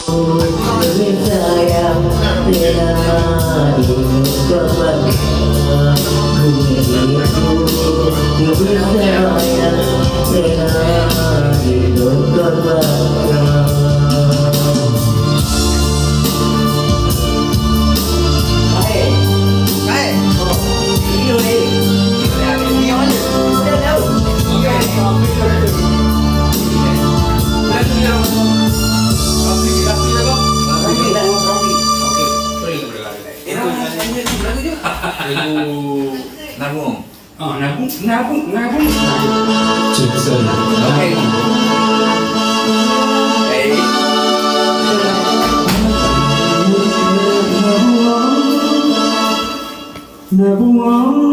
Lebih sayang Rela dilupakan Ku milikku Lebih sayang Rela dilupakan Nabung. Oh, nabung. Jackson. Oke. Nabung